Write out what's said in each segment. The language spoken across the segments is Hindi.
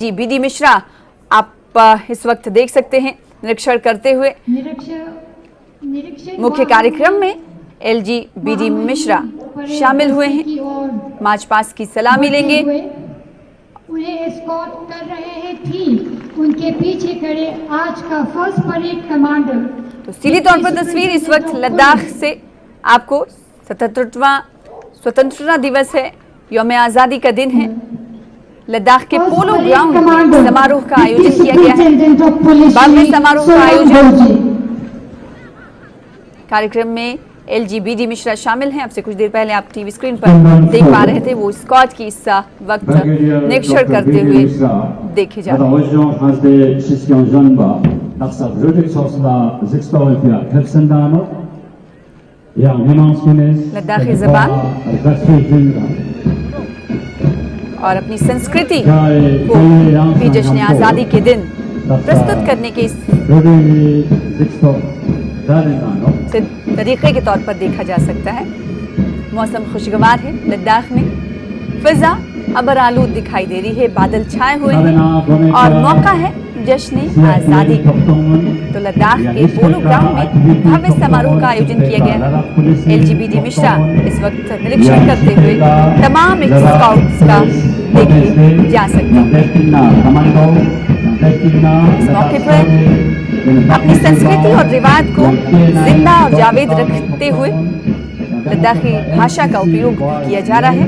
जी बीडी मिश्रा आप इस वक्त देख सकते हैं निरीक्षण करते हुए मुख्य कार्यक्रम में एलजी बीडी मिश्रा शामिल हुए हैं। मार्च पास्ट की सलामी लेंगे। उन्हें एस्कॉर्ट कर रहे हैं ठीक उनके पीछे खड़े आज का फर्स्ट परेड कमांडर। तो सीधी तौर पर तस्वीर इस वक्त लद्दाख से आपको 77वां स्वतंत्रता दिवस है, यौम आज़ादी का दिन है। लद्दाख के पोलो ग्राउंड में समारोह का आयोजन किया गया है। बाद में समारोह का आयोजन कार्यक्रम में एलजी बीडी मिश्रा शामिल हैं। आपसे कुछ देर पहले आप टीवी स्क्रीन पर देख पा रहे थे, वो स्क्वाड की इस वक्त निरीक्षण करते हुए देखे जा रहे हैं। लद्दाखी जबान और अपनी संस्कृति को भी जश्न आज़ादी के दिन प्रस्तुत करने के इस तरीके के तौर पर देखा जा सकता है। मौसम खुशगवार है। लद्दाख में फिजा अबर आलूद दिखाई दे रही है, बादल छाए हुए हैं और मौका है जश्न आज़ादी का। तो लद्दाख के पोलो ग्राउंड में भव्य समारोह का आयोजन किया गया है। एलजी बीडी मिश्रा इस वक्त निरीक्षण करते हुए तमाम स्काउट्स का देखे जा सकते हैं। इस मौके पर अपनी संस्कृति और रिवायत को जिंदा और जावेद रखते हुए लद्दाखी भाषा का उपयोग किया जा रहा है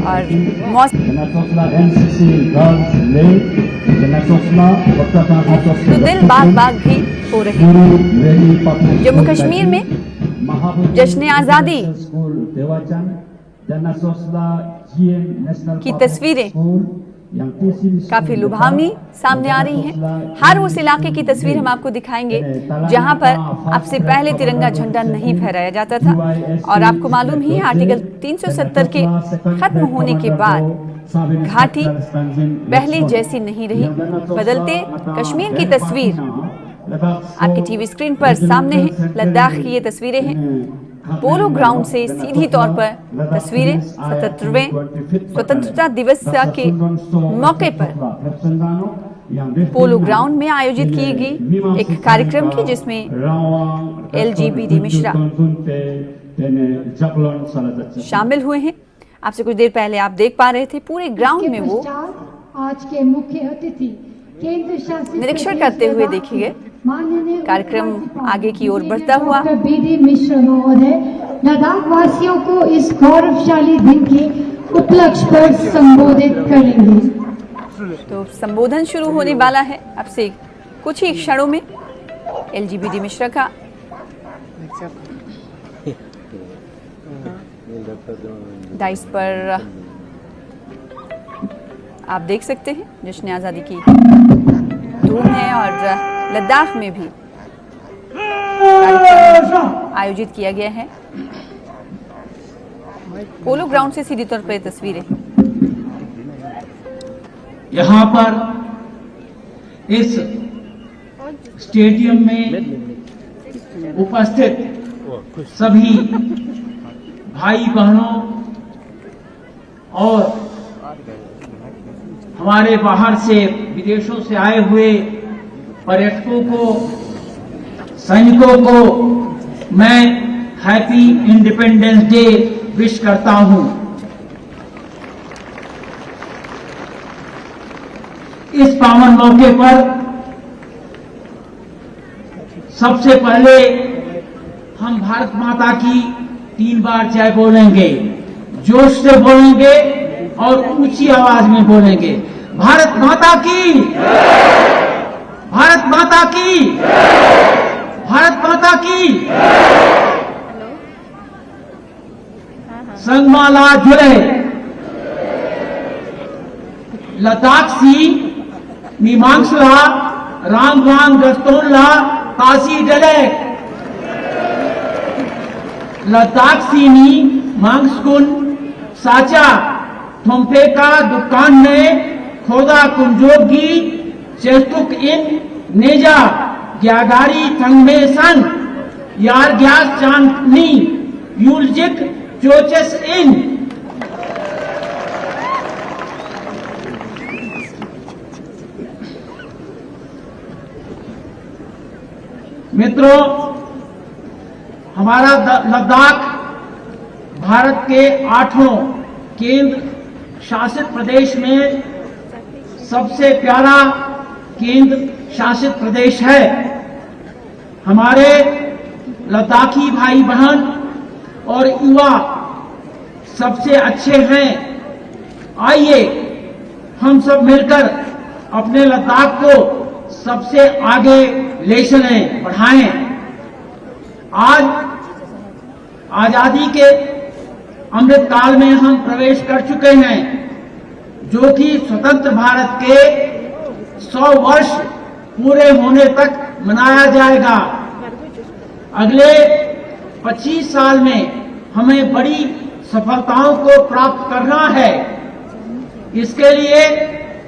और तो दिल बाग बाग भी हो रहे हैं। जम्मू कश्मीर में जश्न आज़ादी की तस्वीरें काफी लुभावनी सामने आ रही हैं। हर उस इलाके की तस्वीर हम आपको दिखाएंगे जहां पर अब से पहले तिरंगा झंडा नहीं फहराया जाता था और आपको मालूम ही है आर्टिकल 370 के खत्म होने के बाद घाटी पहले जैसी नहीं रही। बदलते कश्मीर की तस्वीर आपकी टीवी स्क्रीन पर सामने है। लद्दाख की ये तस्वीरें हैं पोलो ग्राउंड से सीधी तौर पर तस्वीरें 77वें स्वतंत्रता दिवस के मौके पर पोलो ग्राउंड में आयोजित की गई एक कार्यक्रम की जिसमें एलजी बीडी मिश्रा शामिल हुए हैं। आपसे कुछ देर पहले आप देख पा रहे थे पूरे ग्राउंड में वो आज के मुख्य अतिथि केंद्र शासित निरीक्षण करते हुए देखे गए। कार्यक्रम आगे की ओर बढ़ता हुआ बीडी मिश्रा महोदय लद्दाख वासियों को इस गौरवशाली दिन के उपलक्ष्य पर संबोधित करेंगे। तो संबोधन शुरू होने वाला है अब से कुछ ही क्षणों में। एलजी बीडी मिश्रा का डाइस पर आप देख सकते हैं जश्न आज़ादी की धूम है और लद्दाख में भी आयोजित किया गया है। पोलो ग्राउंड से सीधी तौर पर तस्वीरें यहाँ पर इस स्टेडियम में उपस्थित सभी भाई बहनों और हमारे बाहर से विदेशों से आए हुए पर्यटकों को, सैनिकों को मैं हैप्पी इंडिपेंडेंस डे विश करता हूं। इस पावन मौके पर सबसे पहले हम भारत माता की 3 बार जय बोलेंगे, जोश से बोलेंगे और ऊंची आवाज में बोलेंगे। भारत माता की, भारत माता की, भारत माता की। संगमाला जुड़े लद्दाख सी मीमांसला राम राम गस्तोला काशी डले लद्दाख सीनी मांगसकुन साचा थोम्पे का दुकान में खोदा कुंजोगी चेस्तुक इन नेजा ग्यागारी थंगमे सन यार ग्यास चांदनी यूलजिक चोचस इन मित्रों, हमारा लद्दाख भारत के 8वें केंद्र शासित प्रदेश में सबसे प्यारा केंद्र शासित प्रदेश है। हमारे लद्दाखी भाई बहन और युवा सबसे अच्छे हैं। आइए हम सब मिलकर अपने लद्दाख को सबसे आगे ले चलें, बढ़ाएं। आज आजादी के अमृत काल में हम प्रवेश कर चुके हैं, जो कि स्वतंत्र भारत के 100 वर्ष पूरे होने तक मनाया जाएगा। अगले 25 साल में हमें बड़ी सफलताओं को प्राप्त करना है। इसके लिए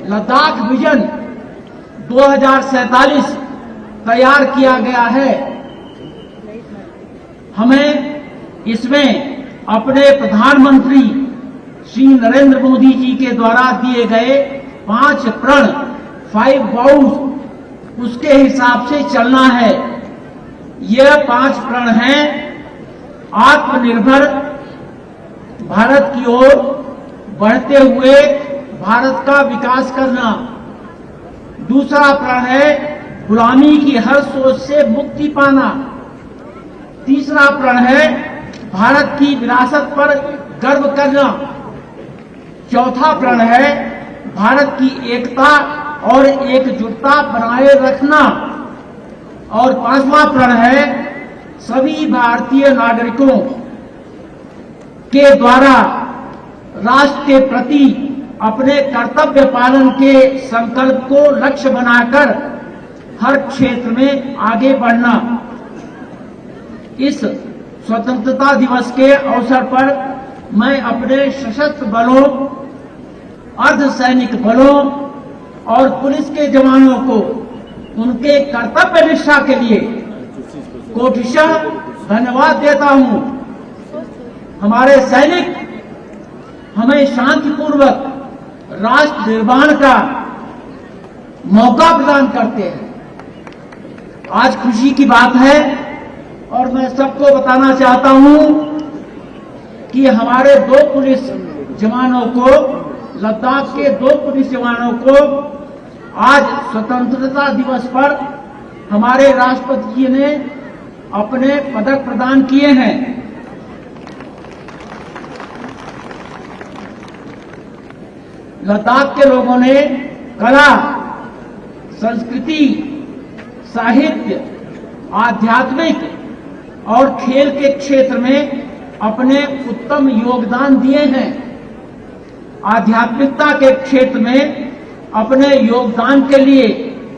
लद्दाख विजन 2047 तैयार किया गया है। हमें इसमें अपने प्रधानमंत्री श्री नरेंद्र मोदी जी के द्वारा दिए गए 5 प्रण 5 वाउज, उसके हिसाब से चलना है। यह 5 प्रण हैं: आत्मनिर्भर भारत की ओर बढ़ते हुए भारत का विकास करना। दूसरा प्रण है गुलामी की हर सोच से मुक्ति पाना। तीसरा प्रण है भारत की विरासत पर गर्व करना। चौथा प्रण है भारत की एकता और एकजुटता बनाए रखना। और 5वां प्रण है सभी भारतीय नागरिकों के द्वारा राष्ट्र के प्रति अपने कर्तव्य पालन के संकल्प को लक्ष्य बनाकर हर क्षेत्र में आगे बढ़ना। इस स्वतंत्रता दिवस के अवसर पर मैं अपने सशस्त्र बलों, अर्धसैनिक बलों और पुलिस के जवानों को उनके कर्तव्य निष्ठा के लिए कोटिशः धन्यवाद देता हूं। हमारे सैनिक हमें शांतिपूर्वक राष्ट्र निर्माण का मौका प्रदान करते हैं। आज खुशी की बात है और मैं सबको बताना चाहता हूं कि हमारे 2 पुलिस जवानों को, लद्दाख के 2 पुलिस जवानों को आज स्वतंत्रता दिवस पर हमारे राष्ट्रपति जी ने अपने पदक प्रदान किए हैं। लद्दाख के लोगों ने कला, संस्कृति, साहित्य, आध्यात्मिक और खेल के क्षेत्र में अपने उत्तम योगदान दिए हैं। आध्यात्मिकता के क्षेत्र में अपने योगदान के लिए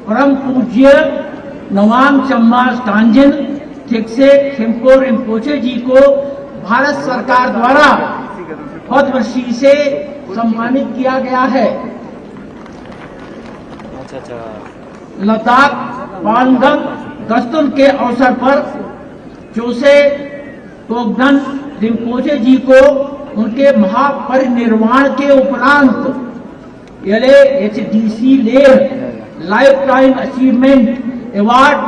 परम पूज्य नमाम चम्मा स्टांजिन थिकसे खिम्पो रिम्पोचे जी को भारत सरकार द्वारा पद्मश्री से सम्मानित किया गया है। लद्दाख पांगंग गस्तुन के अवसर पर जोसे तोगदन रिम्पोचे जी को उनके महापरिनिर्वाण के उपरांत LAHDC Leh life time achievement award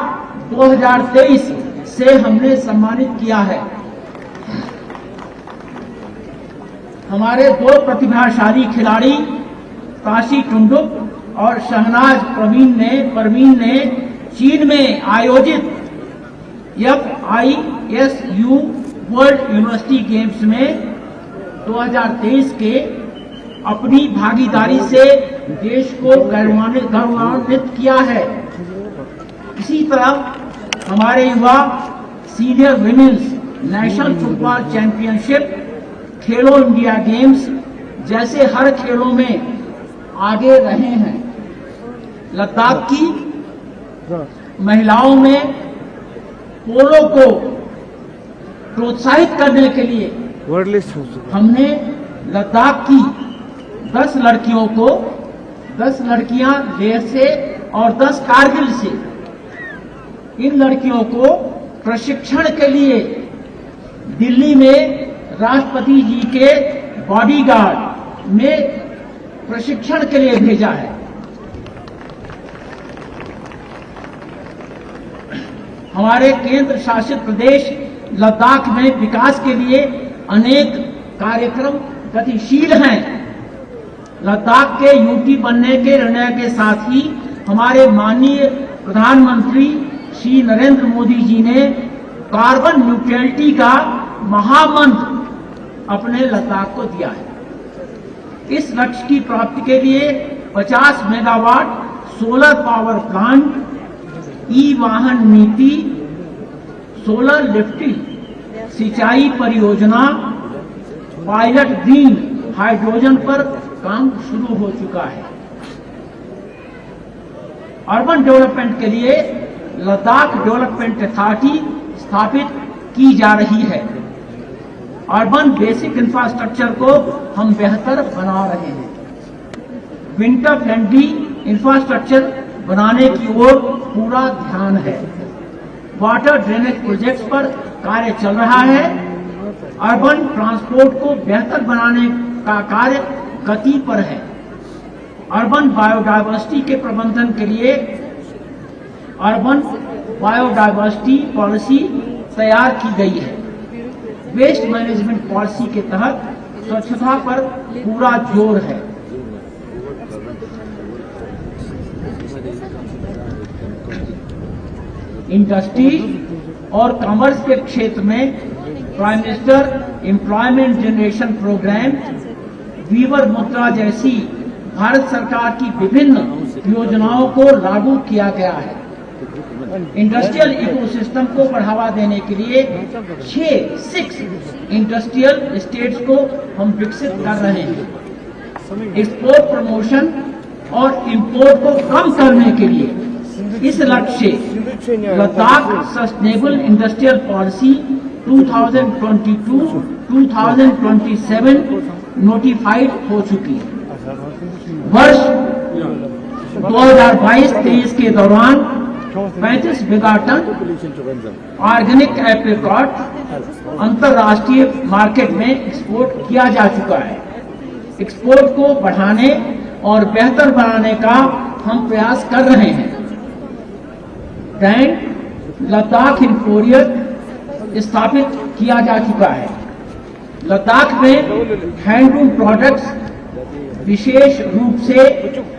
2023 से हमने सम्मानित किया है। हमारे 2 प्रतिभाशाली खिलाड़ी ताशी टुंडुक और शहनाज परवीन ने चीन में आयोजित FISU वर्ल्ड यूनिवर्सिटी गेम्स में 2023 के अपनी भागीदारी से देश को गौरवान्वित किया है। इसी तरह हमारे युवा senior women's national football championship, खेलो इंडिया गेम्स जैसे हर खेलों में आगे रहे हैं। लद्दाख की महिलाओं में पोलो को प्रोत्साहित करने के लिए हमने लद्दाख की 10 लड़कियों को, 10 लड़कियां लेह से और 10 कारगिल से, इन लड़कियों को प्रशिक्षण के लिए दिल्ली में राष्ट्रपति जी के बॉडीगार्ड में प्रशिक्षण के लिए भेजा है। हमारे केंद्र शासित प्रदेश लद्दाख में विकास के लिए अनेक कार्यक्रम गतिशील हैं। लद्दाख के यूटी बनने के निर्णय के साथ ही हमारे माननीय प्रधानमंत्री श्री नरेंद्र मोदी जी ने कार्बन न्यूट्रलिटी का महामंत्र अपने लद्दाख को दिया है। इस लक्ष्य की प्राप्ति के लिए 50 मेगावाट सोलर पावर प्लांट, ई वाहन नीति, सोलर लिफ्टिंग, सिंचाई परियोजना, पायलट ग्रीन हाइड्रोजन पर काम शुरू हो चुका है। अर्बन डेवलपमेंट के लिए लद्दाख डेवलपमेंट अथॉरिटी स्थापित की जा रही है। अर्बन बेसिक इंफ्रास्ट्रक्चर को हम बेहतर बना रहे हैं। विंटर फ्रेंडली इंफ्रास्ट्रक्चर बनाने की ओर पूरा ध्यान है। वाटर ड्रेनेज प्रोजेक्ट्स पर कार्य चल रहा है। अर्बन ट्रांसपोर्ट को बेहतर बनाने का कार्य गति पर है। अर्बन बायोडायवर्सिटी के प्रबंधन के लिए अर्बन बायोडायवर्सिटी पॉलिसी तैयार की गई है। वेस्ट मैनेजमेंट पॉलिसी के तहत स्वच्छता पर पूरा जोर है। इंडस्ट्री और कॉमर्स के क्षेत्र में prime minister employment generation programme, weaver Mudra जैसी भारत सरकार की विभिन्न योजनाओं को लागू किया गया है। इंडस्ट्रियल इकोसिस्टम को बढ़ावा देने के लिए 6 इंडस्ट्रियल स्टेट्स को हम विकसित कर रहे हैं। एक्सपोर्ट प्रमोशन और इंपोर्ट को कम करने के लिए इस लक्ष्य से Ladakh sustainable industrial policy 2022-2027 notified हो चुकी है। वर्ष 2022-23 के दौरान 35 मेगाटन ऑर्गेनिक एप्रिकॉट अंतर्राष्ट्रीय मार्केट में एक्सपोर्ट किया जा चुका है। एक्सपोर्ट को बढ़ाने और बेहतर बनाने का हम प्रयास कर रहे हैं। ब्रांड लद्दाख इंपोरियम स्थापित किया जा चुका है। लद्दाख में हैंडलूम प्रोडक्ट्स, विशेष रूप से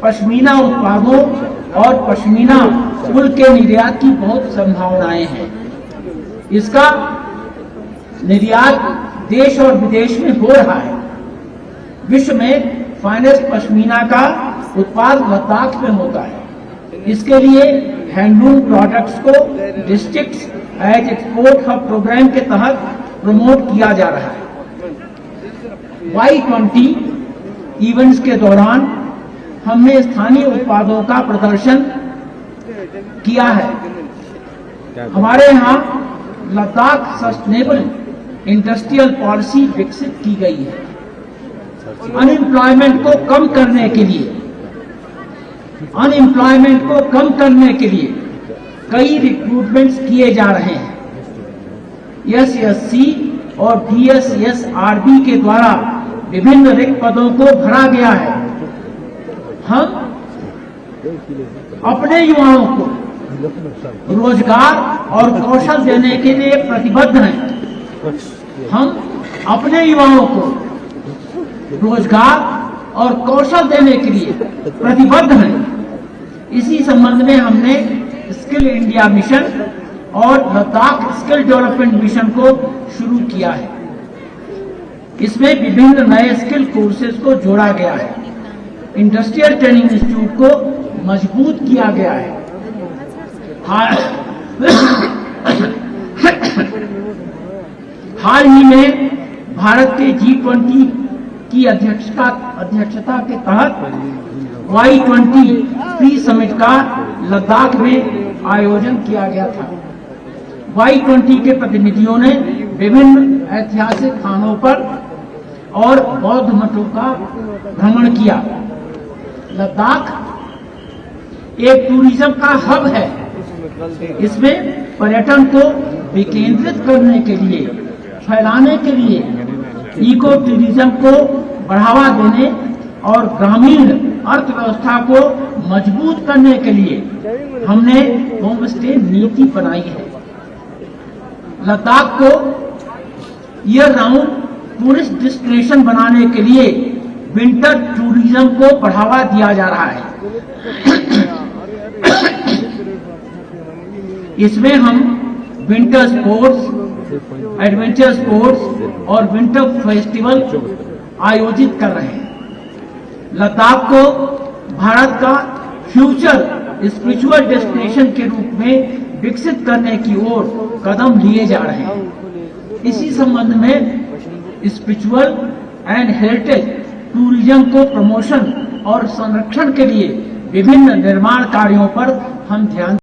पश्मीना उत्पादों और पश्मीना ऊन के निर्यात की बहुत संभावनाएं हैं। इसका निर्यात देश और विदेश में हो रहा है। विश्व में फाइनेस्ट पश्मीना का उत्पाद लद्दाख में होता है। इसके लिए हैंडलूम प्रोडक्ट्स को districts as export hub programme के तहत प्रमोट किया जा रहा है। Y20 इवेंट्स के दौरान हमने स्थानीय उत्पादों का प्रदर्शन किया है। हमारे यहाँ लद्दाख सस्टेनेबल इंडस्ट्रियल पॉलिसी विकसित की गई है। अनएम्प्लॉयमेंट को कम करने के लिए कई रिक्रूटमेंट्स किए जा रहे हैं। SSC और DSSRB के द्वारा विभिन्न रिक्त पदों को भरा गया है। हम अपने युवाओं को रोजगार और कौशल देने के लिए प्रतिबद्ध हैं। हम अपने युवाओं को रोजगार और कौशल देने के लिए प्रतिबद्ध हैं। इसी संबंध में हमने स्किल इंडिया मिशन और लद्दाख स्किल डेवलपमेंट मिशन को शुरू किया है। इसमें विभिन्न नए स्किल कोर्सेज को जोड़ा गया है। इंडस्ट्रियल ट्रेनिंग इंस्टीट्यूट को मजबूत किया गया है। हाल ही में भारत के G20 की अध्यक्षता के तहत Y20 प्री समिट का लद्दाख में आयोजन किया गया था। Y20 के प्रतिनिधियों ने विभिन्न ऐतिहासिक स्थानों पर और बौद्ध मठों का भ्रमण किया। लद्दाख एक टूरिज्म का हब है। इसमें पर्यटन को विकेंद्रित करने के लिए, फैलाने के लिए, इको टूरिज्म को बढ़ावा देने और ग्रामीण अर्थव्यवस्था को मजबूत करने के लिए हमने होम स्टे नीति बनाई है। लद्दाख को ईयर राउंड टूरिस्ट डेस्टिनेशन बनाने के लिए विंटर टूरिज्म को बढ़ावा दिया जा रहा है। इसमें हम विंटर स्पोर्ट्स, एडवेंचर स्पोर्ट्स और विंटर फेस्टिवल आयोजित कर रहे हैं। लद्दाख को भारत का फ्यूचर स्पिरिचुअल डेस्टिनेशन के रूप में विकसित करने की ओर कदम लिए जा रहे हैं। इसी संबंध में स्पिरिचुअल एंड हेरिटेज टूरिज्म को प्रमोशन और संरक्षण के लिए विभिन्न निर्माण कार्यों पर हम ध्यान